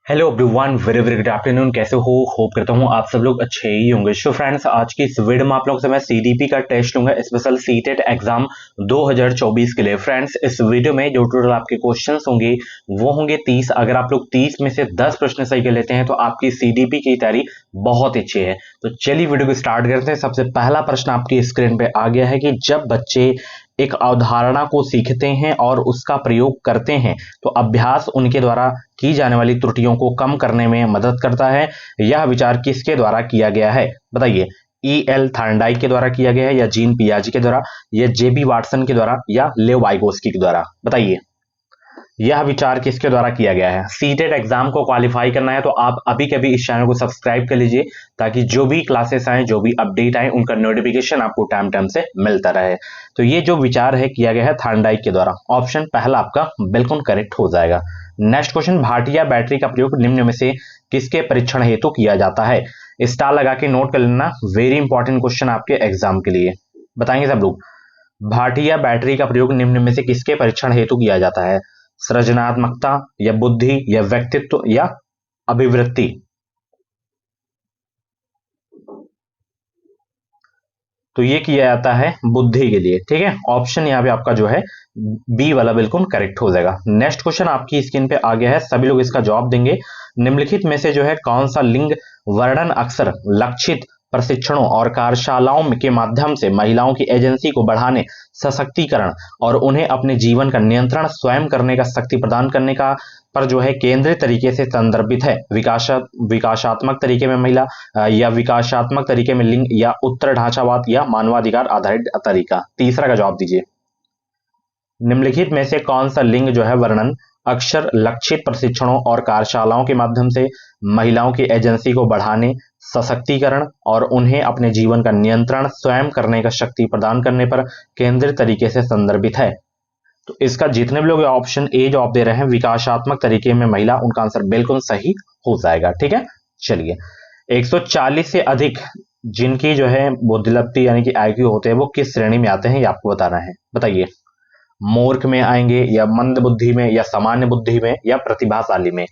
Hello everyone, very very good afternoon. कैसे हो? Hope करता हूँ आप सब लोग अच्छे ही होंगे। सो फ्रेंड्स, आज की इस वीडियो में आप लोगों से मैं सीडीपी का टेस्ट लूंगा, स्पेशल सीटेट एग्जाम 2024 के लिए। फ्रेंड्स, इस वीडियो में जो टोटल आपके क्वेश्चंस होंगे वो होंगे 30। अगर आप लोग 30 में से 10 प्रश्न सही कर लेते हैं तो आपकी सीडीपी की तैयारी बहुत अच्छी है। तो चलिए वीडियो को स्टार्ट करते हैं। सबसे पहला प्रश्न आपकी स्क्रीन पे आ गया है कि जब बच्चे एक अवधारणा को सीखते हैं और उसका प्रयोग करते हैं तो अभ्यास उनके द्वारा की जाने वाली त्रुटियों को कम करने में मदद करता है। यह विचार किसके द्वारा किया गया है? बताइए। ई एल थार्नडाइक के द्वारा किया गया है, या जीन पियाजे के द्वारा, या जेबी वाटसन के द्वारा, या लेव वाइगोस्की के द्वारा? बताइए, यह विचार किसके द्वारा किया गया है? सीटेट एग्जाम को क्वालिफाई करना है तो आप अभी कभी इस चैनल को सब्सक्राइब कर लीजिए, ताकि जो भी क्लासेस आए, जो भी अपडेट आए, उनका नोटिफिकेशन आपको टाइम टाइम से मिलता रहे। तो ये जो विचार है किया गया है थार्नडाइक के द्वारा। ऑप्शन पहला आपका बिल्कुल करेक्ट हो जाएगा। नेक्स्ट क्वेश्चन, भाटिया बैटरी का प्रयोग निम्न में से किसके परीक्षण हेतु किया जाता है? स्टार लगा के नोट कर लेना, वेरी इंपॉर्टेंट क्वेश्चन आपके एग्जाम के लिए। बताएंगे सब लोग। भाटिया बैटरी का प्रयोग निम्न में से किसके परीक्षण हेतु किया जाता है? सृजनात्मकता, या बुद्धि, या व्यक्तित्व, या अभिवृत्ति? तो ये किया जाता है बुद्धि के लिए। ठीक है, ऑप्शन यहाँ पे आपका जो है बी वाला बिल्कुल करेक्ट हो जाएगा। नेक्स्ट क्वेश्चन आपकी स्क्रीन पे आ गया है, सभी लोग इसका जवाब देंगे। निम्नलिखित में से जो है कौन सा लिंग वर्णन अक्सर लक्षित प्रशिक्षणों और कार्यशालाओं के माध्यम से महिलाओं की एजेंसी को बढ़ाने, सशक्तिकरण और उन्हें अपने जीवन का नियंत्रण स्वयं करने का शक्ति प्रदान करने का पर जो है केंद्रित तरीके से संदर्भित है? विकासात्मक तरीके में महिला, या विकासात्मक तरीके में लिंग, या उत्तर ढांचावाद, या मानवाधिकार आधारित तरीका? तीसरा का जवाब दीजिए। निम्नलिखित में से कौन सा लिंग जो है वर्णन अक्सर लक्षित प्रशिक्षणों और कार्यशालाओं के माध्यम से महिलाओं की एजेंसी को बढ़ाने, सशक्तिकरण और उन्हें अपने जीवन का नियंत्रण स्वयं करने का शक्ति प्रदान करने पर केंद्रित तरीके से संदर्भित है? तो इसका जितने भी लोग ऑप्शन ए जवाब दे रहे हैं विकासात्मक तरीके में महिला, उनका आंसर बिल्कुल सही हो जाएगा। ठीक है, चलिए। 140 से अधिक जिनकी जो है बुद्धिलब्धि यानी कि आईक्यू होते हैं वो किस श्रेणी में आते हैं, ये आपको बताना है। बताइए, मूर्ख में आएंगे, या मंद बुद्धि में, या सामान्य बुद्धि में, या प्रतिभाशाली में?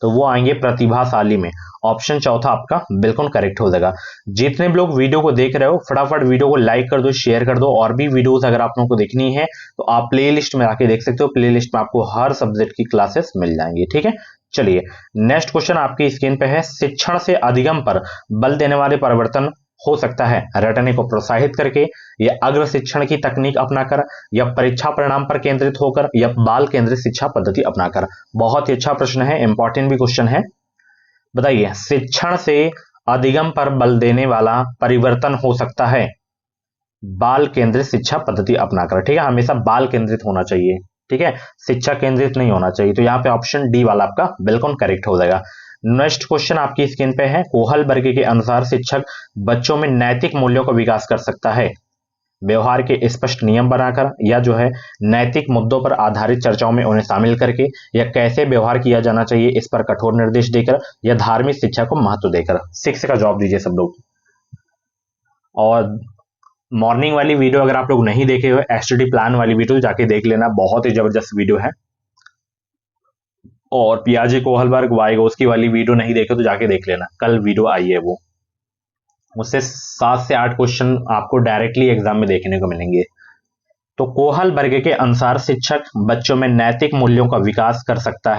तो वो आएंगे प्रतिभाशाली में। ऑप्शन चौथा आपका बिल्कुल करेक्ट हो जाएगा। जितने भी लोग वीडियो को देख रहे हो फटाफट वीडियो को लाइक कर दो, शेयर कर दो। और भी वीडियोस अगर आप लोगों को देखनी है तो आप प्लेलिस्ट में आके देख सकते हो। प्लेलिस्ट में आपको हर सब्जेक्ट की क्लासेस मिल जाएंगी। ठीक है, चलिए। नेक्स्ट क्वेश्चन आपकी स्क्रीन पे है, शिक्षण से अधिगम पर बल देने वाले परिवर्तन हो सकता है रटने को प्रोत्साहित करके, या अग्र शिक्षण की तकनीक अपनाकर, या परीक्षा परिणाम पर केंद्रित होकर, या बाल केंद्रित शिक्षा पद्धति अपनाकर? बहुत ही अच्छा प्रश्न है, इंपॉर्टेंट भी क्वेश्चन है। बताइए, शिक्षण से अधिगम पर बल देने वाला परिवर्तन हो सकता है बाल केंद्रित शिक्षा पद्धति अपनाकर। ठीक है, हमेशा बाल केंद्रित होना चाहिए। ठीक है, शिक्षा केंद्रित नहीं होना चाहिए। तो यहाँ पे ऑप्शन डी वाला आपका बिल्कुल करेक्ट हो जाएगा। नेक्स्ट क्वेश्चन आपकी स्क्रीन पे है, कोहल वर्ग के अनुसार शिक्षक बच्चों में नैतिक मूल्यों का विकास कर सकता है व्यवहार के स्पष्ट नियम बनाकर, या जो है नैतिक मुद्दों पर आधारित चर्चाओं में उन्हें शामिल करके, या कैसे व्यवहार किया जाना चाहिए इस पर कठोर निर्देश देकर, या धार्मिक शिक्षा को महत्व देकर? 6 का जवाब दीजिए सब लोग। और मॉर्निंग वाली वीडियो अगर आप लोग नहीं देखे हो, एसटीडी प्लान वाली वीडियो जाके देख लेना, बहुत ही जबरदस्त वीडियो है। और पियाजे कोहलबर्ग वाइगोस्की वाली वीडियो नहीं देखे तो जाके देख लेना, कल वीडियो आई है वो। उससे 7 से 8 क्वेश्चन आपको डायरेक्टली एग्जाम में देखने को मिलेंगे। तो कोहल वर्ग के अनुसार शिक्षक बच्चों में नैतिक मूल्यों का विकास कर सकता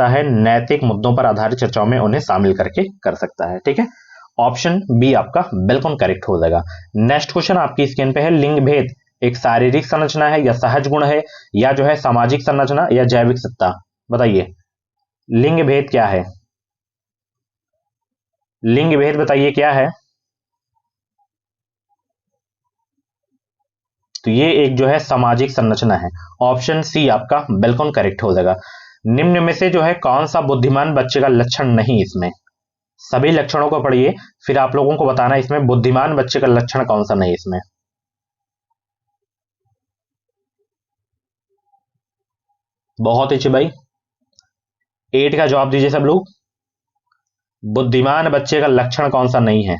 है नैतिक मुद्दों पर आधारित चर्चाओं में उन्हें शामिल करके कर सकता है। ठीक है, ऑप्शन बी आपका बिल्कुल करेक्ट हो जाएगा। नेक्स्ट क्वेश्चन आपकी स्क्रीन पे है, लिंग भेद एक शारीरिक संरचना है, या सहज गुण है, या जो है सामाजिक संरचना, या जैविक सत्ता? बताइए, लिंग भेद क्या है? लिंग भेद बताइए क्या है? तो ये एक जो है सामाजिक संरचना है। ऑप्शन सी आपका बिल्कुल करेक्ट हो जाएगा। निम्न में से जो है कौन सा बुद्धिमान बच्चे का लक्षण नहीं? इसमें सभी लक्षणों को पढ़िए, फिर आप लोगों को बताना इसमें बुद्धिमान बच्चे का लक्षण कौन सा नहीं इसमें। बहुत अच्छे भाई, 8 का जवाब दीजिए सब लोग। बुद्धिमान बच्चे का लक्षण कौन सा नहीं है?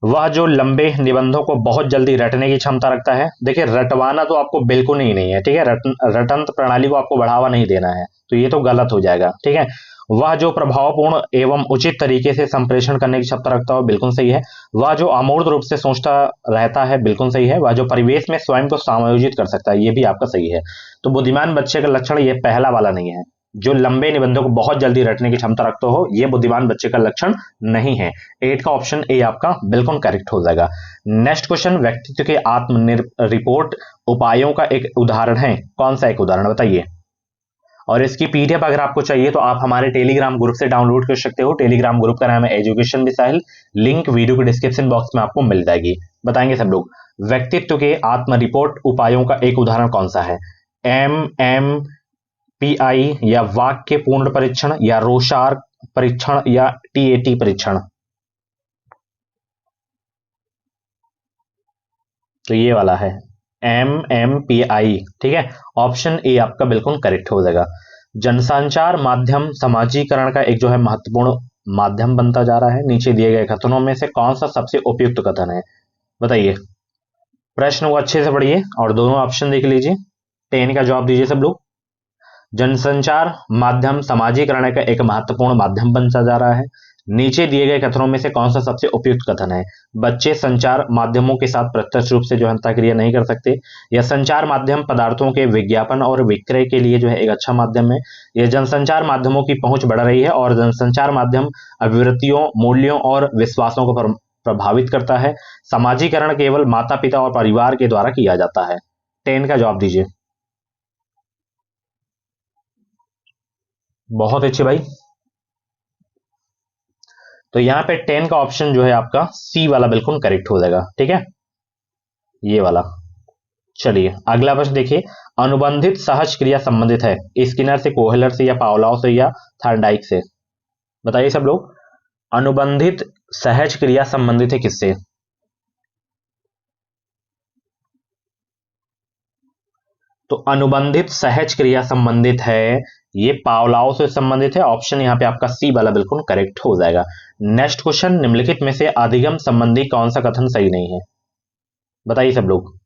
वह जो लंबे निबंधों को बहुत जल्दी रटने की क्षमता रखता है। देखिए रटवाना तो आपको बिल्कुल ही नहीं है, ठीक है, रटंत प्रणाली को आपको बढ़ावा नहीं देना है, तो ये तो गलत हो जाएगा, ठीक है। वह जो प्रभावपूर्ण एवं उचित तरीके से संप्रेषण करने की क्षमता रखता हो, बिल्कुल सही है। वह जो अमूर्त रूप से सोचता रहता है, बिल्कुल सही है। वह जो परिवेश में स्वयं को समायोजित कर सकता है, ये भी आपका सही है। तो बुद्धिमान बच्चे का लक्षण ये पहला वाला नहीं है। जो लंबे निबंधों को बहुत जल्दी रटने की क्षमता रखते हो, ये बुद्धिमान बच्चे का लक्षण नहीं है। 8 का ऑप्शन ए आपका बिल्कुल करेक्ट हो जाएगा। नेक्स्ट क्वेश्चन, व्यक्तित्व के आत्मनिर्भर रिपोर्ट उपायों का एक उदाहरण है, कौन सा एक उदाहरण बताइए। और इसकी पीडीएफ अगर आपको चाहिए तो आप हमारे टेलीग्राम ग्रुप से डाउनलोड कर सकते हो। टेलीग्राम ग्रुप का नाम है एजुकेशन मिसाइल, लिंक वीडियो के डिस्क्रिप्शन बॉक्स में आपको मिल जाएगी। बताएंगे सब लोग, व्यक्तित्व के आत्म रिपोर्ट उपायों का एक उदाहरण कौन सा है। MMPI या वाक्य पूर्ण परीक्षण या रोशार परीक्षण या TAT परीक्षण। तो ये वाला है MMPI, ठीक है। ऑप्शन ए आपका बिल्कुल करेक्ट हो जाएगा। जनसंचार माध्यम समाजीकरण का एक जो है महत्वपूर्ण माध्यम बनता जा रहा है। नीचे दिए गए कथनों में से कौन सा सबसे उपयुक्त कथन है, बताइए। प्रश्न को अच्छे से पढ़िए और दोनों ऑप्शन देख लीजिए। 10 का जवाब दीजिए सब लोग। जनसंचार माध्यम समाजीकरण का एक महत्वपूर्ण माध्यम बनता जा रहा है। नीचे दिए गए कथनों में से कौन सा सबसे उपयुक्त कथन है। बच्चे संचार माध्यमों के साथ प्रत्यक्ष रूप से जो है अंतःक्रिया नहीं कर सकते, या संचार माध्यम पदार्थों के विज्ञापन और विक्रय के लिए जो है एक अच्छा माध्यम है, या जनसंचार माध्यमों की पहुंच बढ़ रही है और जनसंचार माध्यम अभिवृत्तियों, मूल्यों और विश्वासों को प्रभावित करता है। समाजीकरण केवल माता पिता और परिवार के द्वारा किया जाता है। 10 का जवाब दीजिए। बहुत अच्छे भाई। तो यहां पे 10 का ऑप्शन जो है आपका सी वाला बिल्कुल करेक्ट हो जाएगा, ठीक है, ये वाला। चलिए अगला प्रश्न देखिए। अनुबंधित सहज क्रिया संबंधित है स्किनर से, कोहलर से, या पावलोव से, या थॉर्नडाइक से। बताइए सब लोग, अनुबंधित सहज क्रिया संबंधित है किससे। तो अनुबंधित सहज क्रिया संबंधित है, ये पावलाव से संबंधित है। ऑप्शन यहाँ पे आपका सी वाला बिल्कुल करेक्ट हो जाएगा। नेक्स्ट क्वेश्चन, निम्नलिखित में से अधिगम संबंधी कौन सा कथन सही नहीं है, बताइए सब लोग।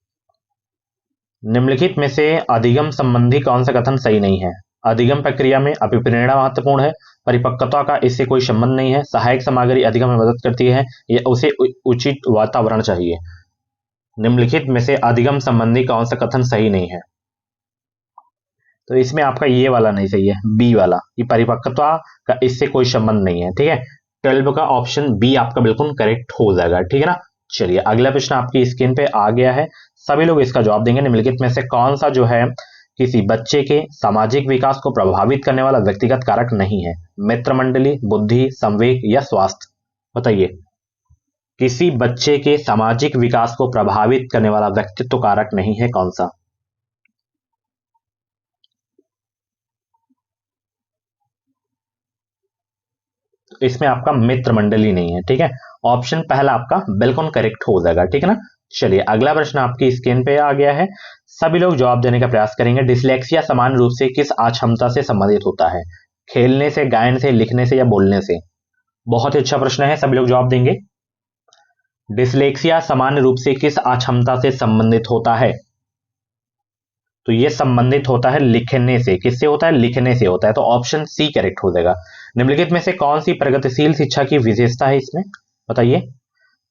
निम्नलिखित में से अधिगम संबंधी कौन सा कथन सही नहीं है। अधिगम प्रक्रिया में अभिप्रेरणा महत्वपूर्ण है, परिपक्वता का इससे कोई संबंध नहीं है, सहायक सामग्री अधिगम में मदद करती है, या उसे उचित वातावरण चाहिए। निम्नलिखित में से अधिगम संबंधी कौन सा कथन सही नहीं है। तो इसमें आपका ये वाला नहीं सही है, बी वाला, कि परिपक्वता का इससे कोई संबंध नहीं है, ठीक है। 12 का ऑप्शन बी आपका बिल्कुल करेक्ट हो जाएगा, ठीक है ना। चलिए अगला प्रश्न आपकी स्क्रीन पे आ गया है, सभी लोग इसका जवाब देंगे। निम्नलिखित में से कौन सा जो है किसी बच्चे के सामाजिक विकास को प्रभावित करने वाला व्यक्तिगत कारक नहीं है। मित्र मंडली, बुद्धि, संवेग, या स्वास्थ्य। बताइए, किसी बच्चे के सामाजिक विकास को प्रभावित करने वाला व्यक्तित्व कारक नहीं है, कौन सा। इसमें आपका मित्र मंडली नहीं है, ठीक है। ऑप्शन पहला आपका बिल्कुल करेक्ट हो जाएगा, ठीक है ना। चलिए अगला प्रश्न आपकी स्क्रीन पे आ गया है, सभी लोग जवाब देने का प्रयास करेंगे। डिसलेक्सिया समान रूप से किस अक्षमता से संबंधित होता है। खेलने से, गायन से, लिखने से, या बोलने से। बहुत ही अच्छा प्रश्न है, सभी लोग जवाब देंगे। डिसलेक्सिया सामान्य रूप से किस अक्षमता से संबंधित होता है। तो ये संबंधित होता है लिखने से। किससे होता है, लिखने से होता है। तो ऑप्शन सी करेक्ट हो जाएगा। निम्नलिखित में से कौन सी प्रगतिशील शिक्षा की विशेषता है इसमें, बताइए।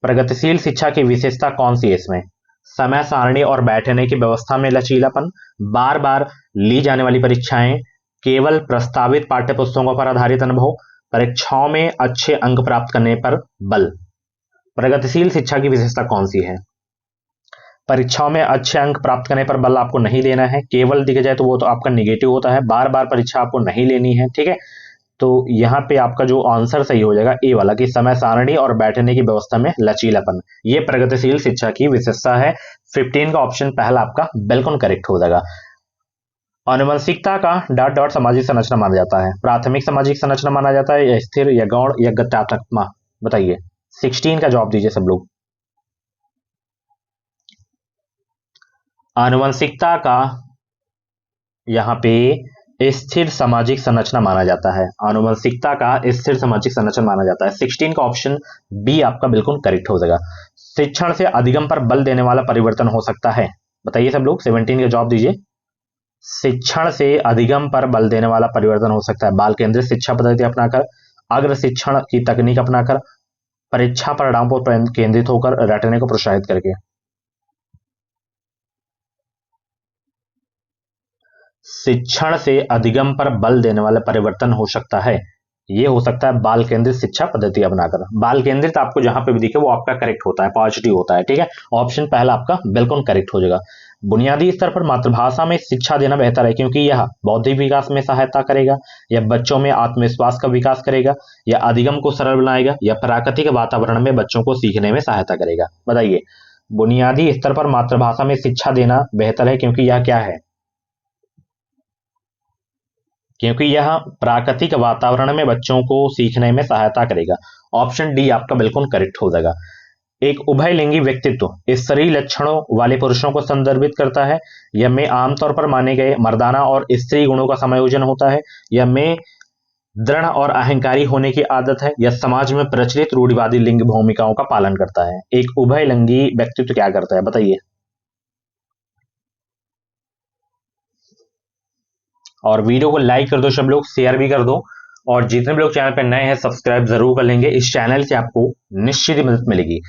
प्रगतिशील शिक्षा की विशेषता कौन सी है इसमें। समय सारणी और बैठने की व्यवस्था में लचीलापन, बार बार ली जाने वाली परीक्षाएं, केवल प्रस्तावित पाठ्य पुस्तकों पर आधारित अनुभव, परीक्षाओं में अच्छे अंक प्राप्त करने पर बल। प्रगतिशील शिक्षा की विशेषता कौन सी है। परीक्षाओं में अच्छे अंक प्राप्त करने पर बल आपको नहीं देना है, केवल दिखे जाए तो वो तो आपका निगेटिव होता है। बार बार परीक्षा आपको नहीं लेनी है, ठीक है। तो यहाँ पे आपका जो आंसर सही हो जाएगा ए वाला, कि समय सारणी और बैठने की व्यवस्था में लचीलापन, ये प्रगतिशील शिक्षा की विशेषता है। 15 का ऑप्शन पहला आपका बिल्कुल करेक्ट हो जाएगा। आनुवंशिकता का डॉट डॉट सामाजिक संरचना माना जाता है। प्राथमिक सामाजिक संरचना माना जाता है, या स्थिर, या गौण, या गत्यात्मक। बताइए, 16 का जवाब दीजिए सब लोग। आनुवंशिकता का यहाँ पे स्थिर सामाजिक संरचना माना जाता है। आनुवंशिकता का स्थिर सामाजिक संरचना माना जाता है। 16 का ऑप्शन बी आपका बिल्कुल करेक्ट हो जाएगा। शिक्षण से अधिगम पर बल देने वाला परिवर्तन हो सकता है, बताइए सब लोग। 17 का जवाब दीजिए। शिक्षण से अधिगम पर बल देने वाला परिवर्तन हो सकता है बाल केंद्रित शिक्षा पद्धति अपनाकर, अग्र शिक्षण की तकनीक अपनाकर, परीक्षा परिणाम पर केंद्रित होकर, रटने को प्रोत्साहित करके। शिक्षण से अधिगम पर बल देने वाला परिवर्तन हो सकता है, ये हो सकता है बाल केंद्रित शिक्षा पद्धति अपनाकर। बाल केंद्रित आपको जहां पे भी दिखे वो आपका करेक्ट होता है, पॉजिटिव होता है, ठीक है। ऑप्शन पहला आपका बिल्कुल करेक्ट हो जाएगा। बुनियादी स्तर पर मातृभाषा में शिक्षा देना बेहतर है क्योंकि यह बौद्धिक विकास में सहायता करेगा, या बच्चों में आत्मविश्वास का विकास करेगा, या अधिगम को सरल बनाएगा, या प्राकृतिक वातावरण में बच्चों को सीखने में सहायता करेगा। बताइए, बुनियादी स्तर पर मातृभाषा में शिक्षा देना बेहतर है क्योंकि यह क्या है? क्योंकि यह प्राकृतिक वातावरण में बच्चों को सीखने में सहायता करेगा। ऑप्शन डी आपका बिल्कुल करेक्ट हो जाएगा। एक उभयलिंगी व्यक्तित्व स्त्री लक्षणों वाले पुरुषों को संदर्भित करता है, यह में आमतौर पर माने गए मर्दाना और स्त्री गुणों का समायोजन होता है, यह में दृढ़ और अहंकारी होने की आदत है, यह समाज में प्रचलित रूढ़िवादी लिंग भूमिकाओं का पालन करता है। एक उभयलिंगी व्यक्तित्व क्या करता है, बताइए। और वीडियो को लाइक कर दो सब लोग, शेयर भी कर दो, और जितने भी लोग चैनल पर नए हैं सब्सक्राइब जरूर कर लेंगे। इस चैनल से आपको निश्चित ही मदद मिलेगी।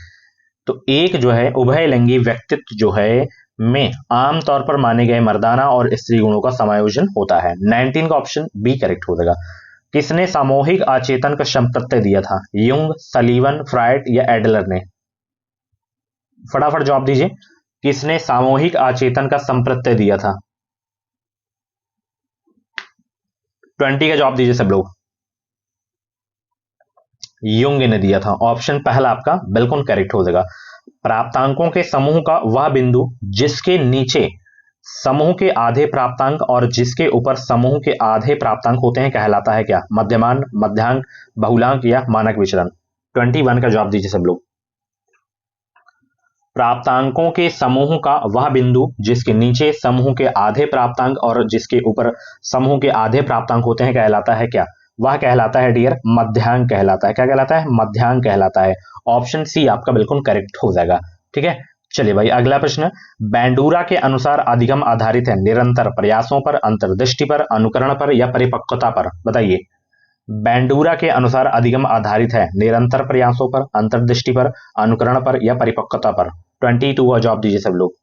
तो एक जो है उभयलिंगी व्यक्तित्व जो है में आमतौर पर माने गए मर्दाना और स्त्री गुणों का समायोजन होता है। 19 का ऑप्शन बी करेक्ट हो जाएगा। किसने सामूहिक आचेतन का संप्रत्यय दिया था? युंग, सलीवन, फ्राइड या एडलर ने? फटाफट जवाब दीजिए। किसने सामूहिक आचेतन का संप्रत्यय दिया था? 20 का जवाब दीजिए सब लोग। युंग ने दिया था। ऑप्शन पहला आपका बिल्कुल करेक्ट हो जाएगा। प्राप्तांकों के समूह का वह बिंदु जिसके नीचे समूह के आधे प्राप्तांक और जिसके ऊपर समूह के आधे प्राप्तांक होते हैं कहलाता है क्या? मध्यमान, मध्यांक, बहुलांक या मानक विचलन? 21 का जवाब दीजिए सब लोग। प्राप्तांकों के समूह का वह बिंदु जिसके नीचे समूह के आधे प्राप्तांक और जिसके ऊपर समूह के आधे प्राप्तांक होते हैं कहलाता है क्या? वह कहलाता है डियर मध्यांक कहलाता है। क्या कहलाता है? मध्यांक कहलाता है। ऑप्शन सी आपका बिल्कुल करेक्ट हो जाएगा, ठीक है। चलिए भाई अगला प्रश्न। बैंडूरा के अनुसार अधिगम आधारित है निरंतर प्रयासों पर, अंतर्दृष्टि पर, अनुकरण पर या परिपक्वता पर? बताइए। बैंडूरा के अनुसार अधिगम आधारित है निरंतर प्रयासों पर, अंतर्दृष्टि पर, अनुकरण पर या परिपक्वता पर? 22 का जवाब दीजिए सब लोग।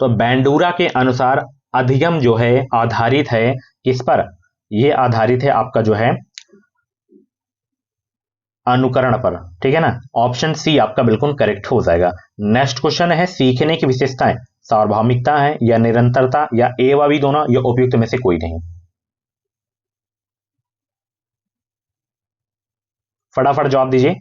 तो बैंडूरा के अनुसार अधिगम जो है आधारित है किस पर? यह आधारित है आपका जो है अनुकरण पर, ठीक है ना। ऑप्शन सी आपका बिल्कुल करेक्ट हो जाएगा। नेक्स्ट क्वेश्चन है सीखने की विशेषताएं सार्वभौमिकता है या निरंतरता या ए व बी दोनों या उपयुक्त में से कोई नहीं? फटाफट जवाब दीजिए।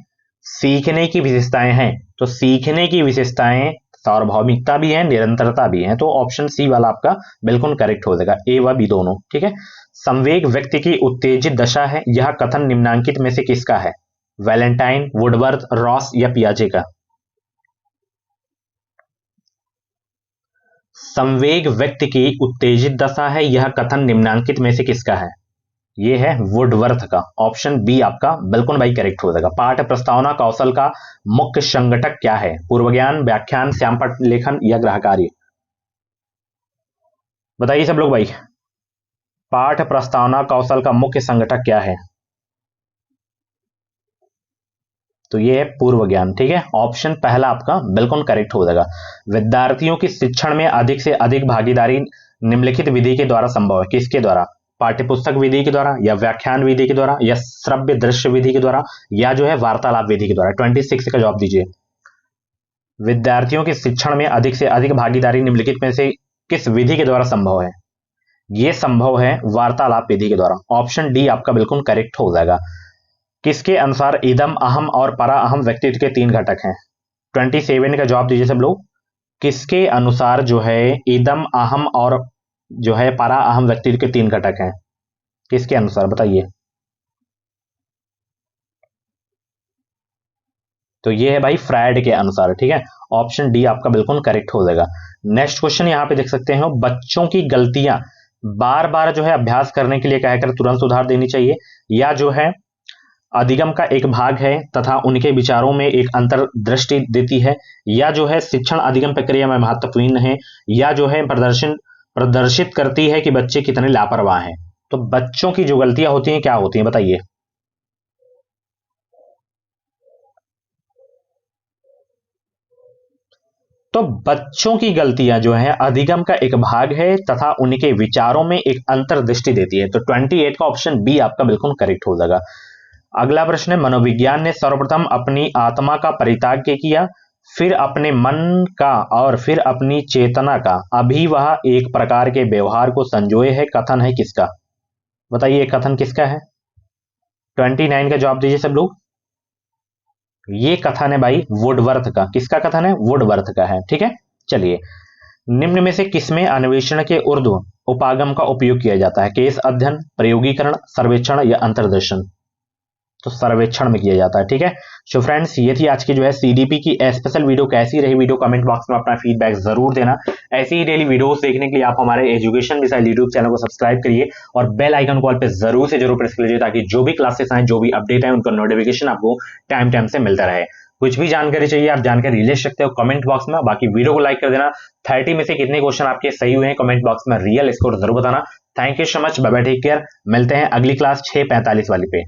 सीखने की विशेषताएं हैं, तो सीखने की विशेषताएं सार्वभौमिकता भी है, निरंतरता भी है, तो ऑप्शन सी वाला आपका बिल्कुल करेक्ट हो जाएगा, ए व बी दोनों, ठीक है। संवेग व्यक्ति की उत्तेजित दशा है, यह कथन निम्नांकित में से किसका है? वैलेंटाइन, वुडवर्थ, रॉस या पियाजे का? संवेग व्यक्ति की उत्तेजित दशा है, यह कथन निम्नांकित में से किसका है? ये है वुडवर्थ का। ऑप्शन बी आपका बिल्कुल भाई करेक्ट हो जाएगा। पाठ प्रस्तावना कौशल का मुख्य संगठक क्या है? पूर्व ज्ञान, व्याख्यान, श्यामपट्ट लेखन या ग्रह कार्य? बताइए सब लोग भाई। पाठ प्रस्तावना कौशल का मुख्य संगठक क्या है? तो ये है पूर्व ज्ञान, ठीक है। ऑप्शन पहला आपका बिल्कुल करेक्ट हो जाएगा। विद्यार्थियों की शिक्षण में अधिक से अधिक भागीदारी निम्नलिखित विधि के द्वारा संभव है, किसके द्वारा? पाठ्यपुस्तक विधि के द्वारा या व्याख्यान विधि के द्वारा या श्रव्य दृश्य विधि के द्वारा या जो है वार्तालाप विधि के द्वारा? 26 का जवाब दीजिए। विद्यार्थियों के शिक्षण में अधिक से अधिक भागीदारी निम्नलिखित में से किस विधि के द्वारा संभव है? यह संभव है वार्तालाप विधि के द्वारा। ऑप्शन डी आपका बिल्कुल करेक्ट हो जाएगा। किसके अनुसार इदम, अहम और परा अहम व्यक्तित्व के 3 घटक हैं? 27 का जवाब दीजिए सब लोग। किसके अनुसार जो है इदम, अहम और जो है परा अहम व्यक्तित्व के 3 घटक हैं? किसके अनुसार बताइए। तो ये है भाई फ्रायड के अनुसार, ठीक है। ऑप्शन डी आपका बिल्कुल करेक्ट हो जाएगा। नेक्स्ट क्वेश्चन यहाँ पे देख सकते हैं, बच्चों की गलतियां बार बार जो है अभ्यास करने के लिए क्या कर तुरंत सुधार देनी चाहिए, या जो है अधिगम का एक भाग है तथा उनके विचारों में एक अंतर्दृष्टि देती है, या जो है शिक्षण अधिगम प्रक्रिया में महत्वपूर्ण है, या जो है प्रदर्शित करती है कि बच्चे कितने लापरवाह हैं। तो बच्चों की जो गलतियां होती हैं क्या होती हैं बताइए। तो बच्चों की गलतियां जो है अधिगम का एक भाग है तथा उनके विचारों में एक अंतर्दृष्टि देती है। तो 28 का ऑप्शन बी आपका बिल्कुल करेक्ट हो जाएगा। अगला प्रश्न है, मनोविज्ञान ने सर्वप्रथम अपनी आत्मा का परित्याग किया, फिर अपने मन का और फिर अपनी चेतना का, अभी वह एक प्रकार के व्यवहार को संजोए है, कथन है किसका? बताइए कथन किसका है? 29 का जवाब दीजिए सब लोग। ये कथन है भाई वुडवर्थ का। किसका कथन है? वुडवर्थ का है। ठीक है, चलिए निम्न में से किसमें अन्वेषण के ऊर्ध्व उपागम का उपयोग किया जाता है? केस अध्ययन, प्रयोगीकरण, सर्वेक्षण या अंतर्दर्शन? तो सर्वेक्षण में किया जाता है। ठीक है, सो फ्रेंड्स ये थी आज की जो है सीडीपी की स्पेशल वीडियो। कैसी रही वीडियो कमेंट बॉक्स में अपना फीडबैक जरूर देना। ऐसी ही डेली वीडियोस देखने के लिए आप हमारे एजुकेशन मिसाइल यूट्यूब चैनल को सब्सक्राइब करिए और बेल आइकन कॉल पे जरूर से जरूर प्रेस कीजिए, ताकि जो भी क्लासेस आए, जो भी अपडेट है, उनका नोटिफिकेशन आपको टाइम टाइम से मिलता रहे। कुछ भी जानकारी चाहिए आप जानकारी ले सकते हो कमेंट बॉक्स में। बाकी वीडियो को लाइक कर देना। 30 में से कितने क्वेश्चन आपके सही हुए हैं कमेंट बॉक्स में रियल स्कोर जरूर बताना। Thank you so much, bye bye, take care. मिलते हैं अगली क्लास 6:45 वाली पे।